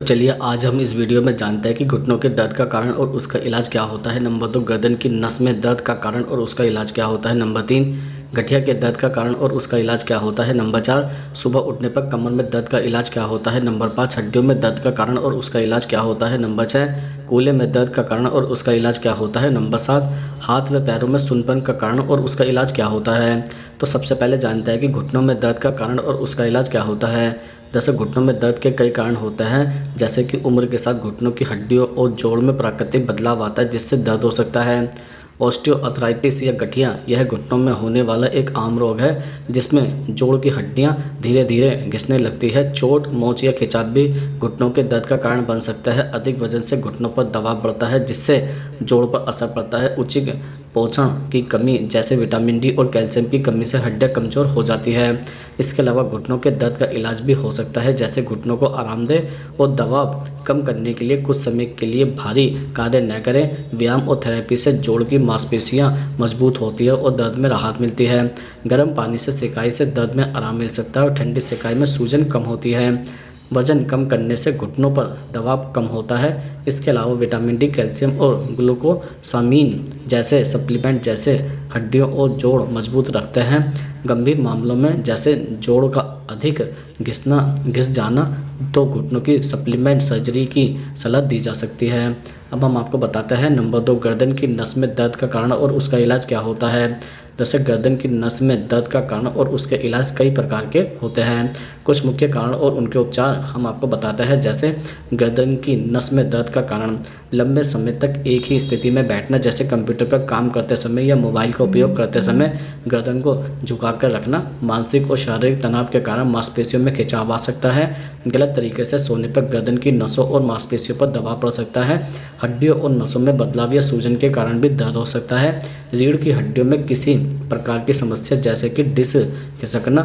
चलिए आज हम इस वीडियो में जानते हैं कि घुटनों के दर्द का कारण और उसका इलाज क्या होता है। नंबर 2, गर्दन की नस में दर्द का कारण और उसका इलाज क्या होता है। नंबर 3, गठिया के दर्द का कारण और उसका इलाज क्या होता है। नंबर 4, सुबह उठने पर कमर में दर्द का इलाज क्या होता है। नंबर 5, हड्डियों में दर्द का कारण और उसका इलाज क्या होता है। नंबर 6, कूल्हे में दर्द का कारण और उसका इलाज क्या होता है। नंबर 7, हाथ व पैरों में सुन्नपन का कारण और उसका इलाज क्या होता है। तो सबसे पहले जानते हैं कि घुटनों में दर्द का कारण और उसका इलाज क्या होता है। जैसे घुटनों में दर्द के कई कारण होते हैं, जैसे कि उम्र के साथ घुटनों की हड्डियों और जोड़ में प्राकृतिक बदलाव आता है जिससे दर्द हो सकता है। ऑस्टियोआर्थराइटिस या गठिया यह घुटनों में होने वाला एक आम रोग है जिसमें जोड़ की हड्डियां धीरे धीरे घिसने लगती है। चोट, मोच या खिंचाव भी घुटनों के दर्द का कारण बन सकता है। अधिक वजन से घुटनों पर दबाव बढ़ता है जिससे जोड़ पर असर पड़ता है। उचित पोषण की कमी जैसे विटामिन डी और कैल्शियम की कमी से हड्डियां कमजोर हो जाती है। इसके अलावा घुटनों के दर्द का इलाज भी हो सकता है, जैसे घुटनों को आरामदेह और दबाव कम करने के लिए कुछ समय के लिए भारी कार्य न करें। व्यायाम और थेरेपी से जोड़ की मांसपेशियां मजबूत होती है और दर्द में राहत मिलती है। गर्म पानी से सिकाई से दर्द में आराम मिल सकता है और ठंडी सिकाई में सूजन कम होती है। वजन कम करने से घुटनों पर दबाव कम होता है। इसके अलावा विटामिन डी, कैल्शियम और ग्लूकोसामीन जैसे सप्लीमेंट जैसे हड्डियों और जोड़ मजबूत रखते हैं। गंभीर मामलों में जैसे जोड़ का अधिक घिस जाना तो घुटनों की सप्लीमेंट सर्जरी की सलाह दी जा सकती है। अब हम आपको बताते हैं नंबर 2, गर्दन की नस में दर्द का कारण और उसका इलाज क्या होता है। जैसे गर्दन की नस में दर्द का कारण और उसके इलाज कई प्रकार के होते हैं। कुछ मुख्य कारण और उनके उपचार हम आपको बताते हैं। जैसे कर की नस में दर्द का कारण लंबे समय तक एक ही स्थिति में बैठना, जैसे कंप्यूटर पर काम करते समय या मोबाइल का उपयोग करते समय गर्दन को झुकाकर रखना। मानसिक और शारीरिक तनाव के कारण मांसपेशियों में खिंचाव आ सकता है। गलत तरीके से सोने पर गर्दन की नसों और मांसपेशियों पर दबाव पड़ सकता है। हड्डियों और नसों में बदलाव या सूजन के कारण भी दर्द हो सकता है। रीढ़ की हड्डियों में किसी प्रकार की समस्या जैसे कि डिस्क खिसकना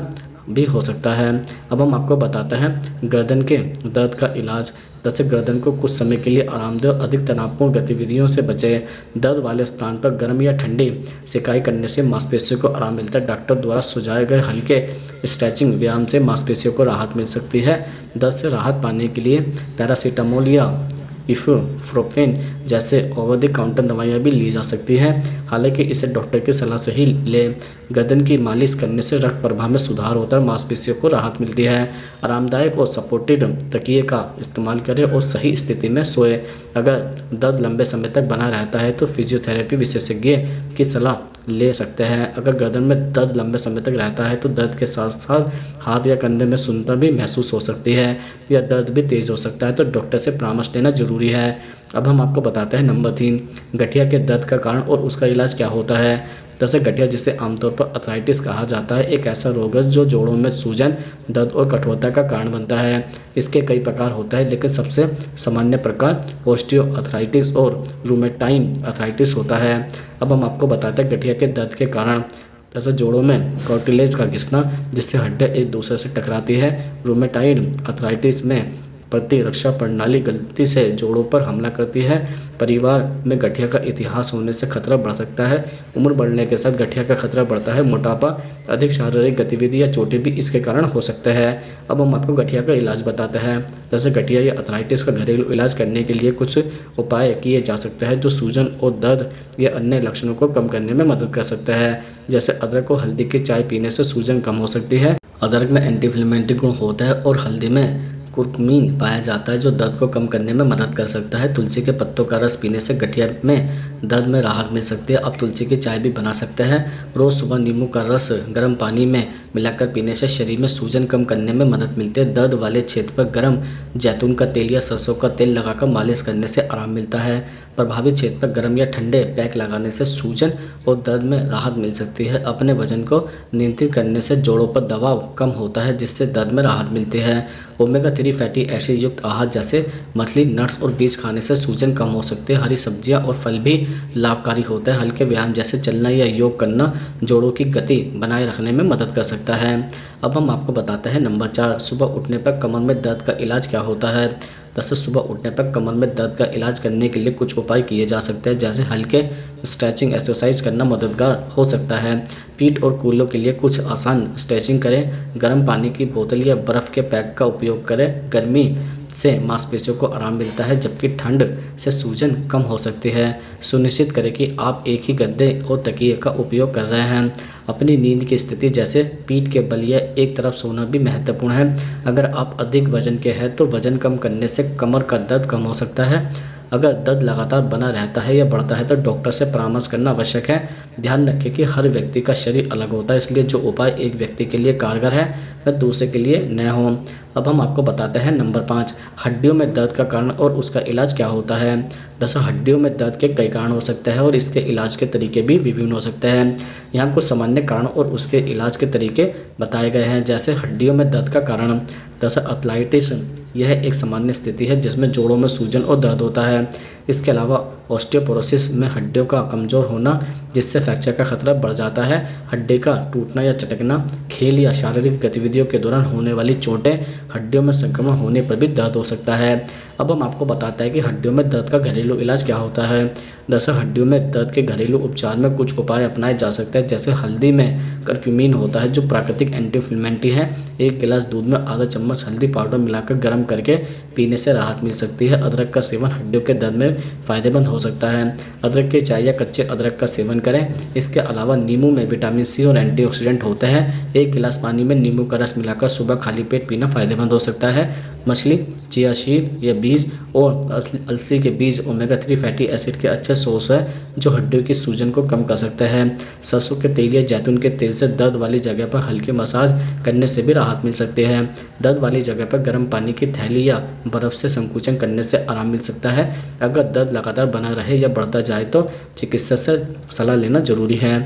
भी हो सकता है। अब हम आपको बताते हैं गर्दन के दर्द का इलाज। जैसे गर्दन को कुछ समय के लिए आरामदेह और अधिक तनावपूर्ण गतिविधियों से बचें। दर्द वाले स्थान पर गर्म या ठंडी सिकाई करने से मांसपेशियों को आराम मिलता है। डॉक्टर द्वारा सुझाए गए हल्के स्ट्रेचिंग व्यायाम से मांसपेशियों को राहत मिल सकती है। दर्द से राहत पाने के लिए पैरासीटामोल या इफ्रोफेन जैसे ओवर द काउंटर दवाइयाँ भी ली जा सकती हैं, हालांकि इसे डॉक्टर की सलाह से ही लें। गर्दन की मालिश करने से रक्त प्रवाह में सुधार होता है, मांसपेशियों को राहत मिलती है। आरामदायक और सपोर्टेड तकिए का इस्तेमाल करें और सही स्थिति में सोए। अगर दर्द लंबे समय तक बना रहता है तो फिजियोथेरेपी विशेषज्ञ की सलाह ले सकते हैं। अगर गर्दन में दर्द लंबे समय तक रहता है तो दर्द के साथ साथ हाथ या कंधे में सुन्नता भी महसूस हो सकती है या दर्द भी तेज हो सकता है, तो डॉक्टर से परामर्श लेना जरूरी है। अब हम आपको बताते हैं नंबर 3, गठिया के दर्द का कारण और उसका इलाज क्या होता है। जैसे गठिया, जिसे आमतौर पर अर्थराइटिस कहा जाता है, एक ऐसा रोग है जो जोड़ों में सूजन, दर्द और कठोरता का कारण बनता है। इसके कई प्रकार होता है, लेकिन सबसे सामान्य प्रकार ऑस्टियोआर्थराइटिस और रूमेटाइड अर्थराइटिस होता है। अब हम आपको बताते हैं गठिया के दर्द के कारण। जैसे जोड़ों में कार्टिलेज का घिसना जिससे हड्डियाँ एक दूसरे से टकराती है। रूमेटाइड अर्थराइटिस में प्रतिरक्षा प्रणाली गलती से जोड़ों पर हमला करती है। परिवार में गठिया का इतिहास होने से खतरा बढ़ सकता है। उम्र बढ़ने के साथ गठिया का खतरा बढ़ता है। मोटापा, अधिक शारीरिक गतिविधि या चोटें भी इसके कारण हो सकते हैं। अब हम आपको गठिया का इलाज बताते हैं। जैसे गठिया या अर्थराइटिस का घरेलू इलाज करने के लिए कुछ उपाय किए जा सकते हैं जो सूजन और दर्द या अन्य लक्षणों को कम करने में मदद कर सकते हैं। जैसे अदरक और हल्दी की चाय पीने से सूजन कम हो सकती है। अदरक में एंटी इन्फ्लेमेटरी गुण होता है और हल्दी में कुर्कुमीन पाया जाता है जो दर्द को कम करने में मदद कर सकता है। तुलसी के पत्तों का रस पीने से गठिया में दर्द में राहत मिल सकती है। अब तुलसी की चाय भी बना सकते हैं। रोज़ सुबह नींबू का रस गर्म पानी में मिलाकर पीने से शरीर में सूजन कम करने में मदद मिलती है। दर्द वाले क्षेत्र पर गर्म जैतून का तेल या सरसों का तेल लगाकर मालिश करने से आराम मिलता है। प्रभावित क्षेत्र पर गर्म या ठंडे पैक लगाने से सूजन और दर्द में राहत मिल सकती है। अपने वजन को नियंत्रित करने से जोड़ों पर दबाव कम होता है जिससे दर्द में राहत मिलती है। ओमेगा 3 फैटी एसिड युक्त आहार जैसे मछली, नट्स और बीज खाने से सूजन कम हो सकती है। हरी सब्जियां और फल भी लाभकारी होता है। हल्के व्यायाम जैसे चलना या योग करना जोड़ों की गति बनाए रखने में मदद कर सकता है। अब हम आपको बताते हैं नंबर 4, सुबह उठने पर कमर में दर्द का इलाज क्या होता है। जैसे सुबह उठने पर कमर में दर्द का इलाज करने के लिए कुछ उपाय किए जा सकते हैं, जैसे हल्के स्ट्रेचिंग एक्सरसाइज करना मददगार हो सकता है। पीठ और कूल्हों के लिए कुछ आसान स्ट्रेचिंग करें। गर्म पानी की बोतल या बर्फ़ के पैक का उपयोग करें। गर्मी से मांसपेशियों को आराम मिलता है, जबकि ठंड से सूजन कम हो सकती है। सुनिश्चित करें कि आप एक ही गद्दे और तकिए का उपयोग कर रहे हैं। अपनी नींद की स्थिति जैसे पीठ के बल या एक तरफ सोना भी महत्वपूर्ण है। अगर आप अधिक वजन के हैं तो वजन कम करने से कमर का दर्द कम हो सकता है। अगर दर्द लगातार बना रहता है या बढ़ता है तो डॉक्टर से परामर्श करना आवश्यक है। ध्यान रखें कि हर व्यक्ति का शरीर अलग होता है, इसलिए जो उपाय एक व्यक्ति के लिए कारगर है वह दूसरे के लिए न हो। अब हम आपको बताते हैं नंबर 5, हड्डियों में दर्द का कारण और उसका इलाज क्या होता है। दरअसल हड्डियों में दर्द के कई कारण हो सकते हैं और इसके इलाज के तरीके भी विभिन्न हो सकते हैं। यहाँ कुछ सामान्य कारण और उसके इलाज के तरीके बताए गए हैं। जैसे हड्डियों में दर्द का कारण, दरअसल अर्थराइटिस यह एक सामान्य स्थिति है जिसमें जोड़ों में सूजन और दर्द होता है। इसके अलावा ऑस्टियोपोरोसिस में हड्डियों का कमज़ोर होना जिससे फ्रैक्चर का खतरा बढ़ जाता है। हड्डी का टूटना या चटकना, खेल या शारीरिक गतिविधियों के दौरान होने वाली चोटें, हड्डियों में संक्रमण होने पर भी दर्द हो सकता है। अब हम आपको बताते हैं कि हड्डियों में दर्द का घरेलू इलाज क्या होता है। दरअसल हड्डियों में दर्द के घरेलू उपचार में कुछ उपाय अपनाए जा सकते हैं। जैसे हल्दी में करक्यूमिन होता है जो प्राकृतिक एंटी इन्फ्लेमेटरी है। एक गिलास दूध में आधा चम्मच हल्दी पाउडर मिलाकर गर्म करके पीने से राहत मिल सकती है। अदरक का सेवन हड्डियों के दर्द में फ़ायदेमंद हो सकता है। अदरक के चाय या कच्चे अदरक का सेवन करें। इसके अलावा नींबू में विटामिन सी और एंटीऑक्सीडेंट होते हैं। एक गिलास पानी में नींबू का रस मिलाकर सुबह खाली पेट पीना फ़ायदेमंद हो सकता है। मछली, चिया सीड या बीज और अलसी के बीज ओमेगा 3 फैटी एसिड के अच्छे सोर्स है जो हड्डियों की सूजन को कम कर सकते हैं। सरसों के तेल या जैतून के तेल से दर्द वाली जगह पर हल्की मसाज करने से भी राहत मिल सकती है। दर्द वाली जगह पर गर्म पानी की थैली या बर्फ़ से संकुचन करने से आराम मिल सकता है। अगर दर्द लगातार बना रहे या बढ़ता जाए तो चिकित्सक से सलाह लेना जरूरी है।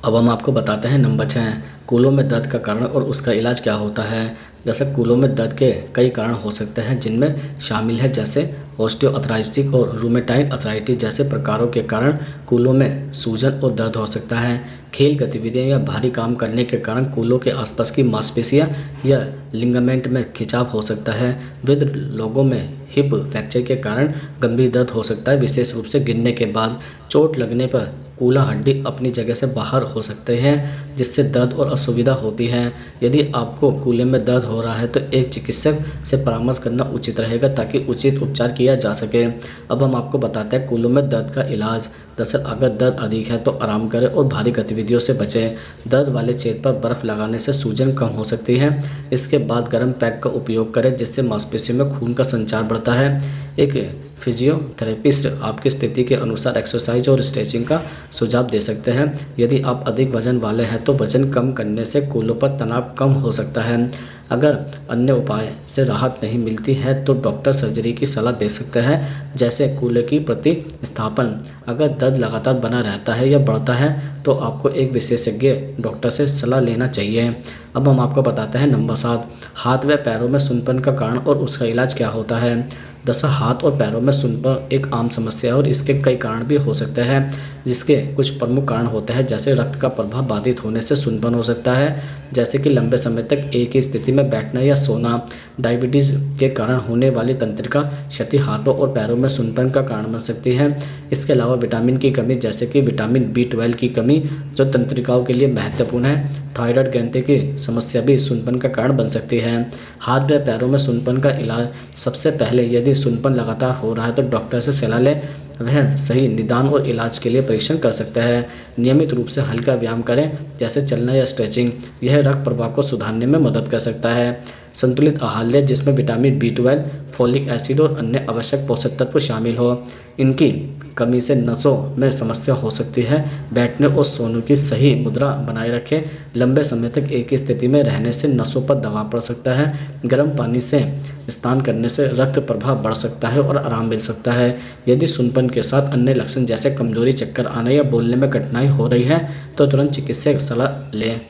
अब हम आपको बताते हैं नंबर 6, कूलों में दर्द का कारण और उसका इलाज क्या होता है। जैसे कूलों में दर्द के कई कारण हो सकते हैं जिनमें शामिल है जैसे ऑस्टियोआर्थराइटिस और रूमेटाइड अर्थराइटिस जैसे प्रकारों के कारण कूलों में सूजन और दर्द हो सकता है। खेल गतिविधियां या भारी काम करने के कारण कूलों के आसपास की मांसपेशियां या लिगामेंट में खिंचाव हो सकता है। वृद्ध लोगों में हिप फ्रैक्चर के कारण गंभीर दर्द हो सकता है, विशेष रूप से गिरने के बाद। चोट लगने पर कूला हड्डी अपनी जगह से बाहर हो सकते हैं जिससे दर्द और असुविधा होती है। यदि आपको कूल्हे में दर्द हो रहा है तो एक चिकित्सक से परामर्श करना उचित रहेगा ताकि उचित उपचार किया जा सके। अब हम आपको बताते हैं कूल्हों में दर्द का इलाज। दरअसल अगर दर्द अधिक है तो आराम करें और भारी गतिविधियों से बचें। दर्द वाले क्षेत्र पर बर्फ़ लगाने से सूजन कम हो सकती है। इसके बाद गर्म पैक का उपयोग करें जिससे मांसपेशियों में खून का संचार बढ़ता है। एक फिजियोथेरेपिस्ट आपकी स्थिति के अनुसार एक्सरसाइज और स्ट्रेचिंग का सुझाव दे सकते हैं। यदि आप अधिक वजन वाले हैं तो वजन कम करने से कूल्हों पर तनाव कम हो सकता है। अगर अन्य उपाय से राहत नहीं मिलती है तो डॉक्टर सर्जरी की सलाह दे सकते हैं जैसे कूल्हे की प्रतिस्थापन। अगर दर्द लगातार बना रहता है या बढ़ता है तो आपको एक विशेषज्ञ डॉक्टर से सलाह लेना चाहिए। अब हम आपको बताते हैं नंबर 7, हाथ व पैरों में सूनपन का कारण और उसका इलाज क्या होता है। दरअसल हाथ और पैरों में सूनपन एक आम समस्या है और इसके कई कारण भी हो सकते हैं जिसके कुछ प्रमुख कारण होते हैं जैसे रक्त का प्रवाह बाधित होने से सूनपन हो सकता है, जैसे कि लंबे समय तक एक ही स्थिति में बैठना या सोना। डायबिटीज़ के कारण होने वाली तंत्रिका क्षति हाथों और पैरों में सूनपन का कारण बन सकती है। इसके अलावा विटामिन की कमी जैसे कि विटामिन B12 की कमी जो तंत्रिकाओं के लिए महत्वपूर्ण है। थायराइड ग्रंथि की समस्या भी सूनपन का कारण बन सकती है। हाथ व पैरों में सूनपन का इलाज, सबसे पहले यदि सूनपन लगातार हो रहा है तो डॉक्टर से सलाह लें। वह सही निदान और इलाज के लिए परीक्षण कर सकता है। नियमित रूप से हल्का व्यायाम करें जैसे चलना या स्ट्रेचिंग, यह रक्त प्रवाह को सुधारने में मदद कर सकता है। संतुलित आहार लें जिसमें विटामिन B12, फोलिक एसिड और अन्य आवश्यक पोषक तत्व शामिल हो। इनकी कमी से नसों में समस्या हो सकती है। बैठने और सोने की सही मुद्रा बनाए रखें। लंबे समय तक एक ही स्थिति में रहने से नसों पर दबाव पड़ सकता है। गर्म पानी से स्नान करने से रक्त प्रवाह बढ़ सकता है और आराम मिल सकता है। यदि सूनपन के साथ अन्य लक्षण जैसे कमजोरी, चक्कर आना या बोलने में कठिनाई हो रही है तो तुरंत चिकित्सक सलाह लें।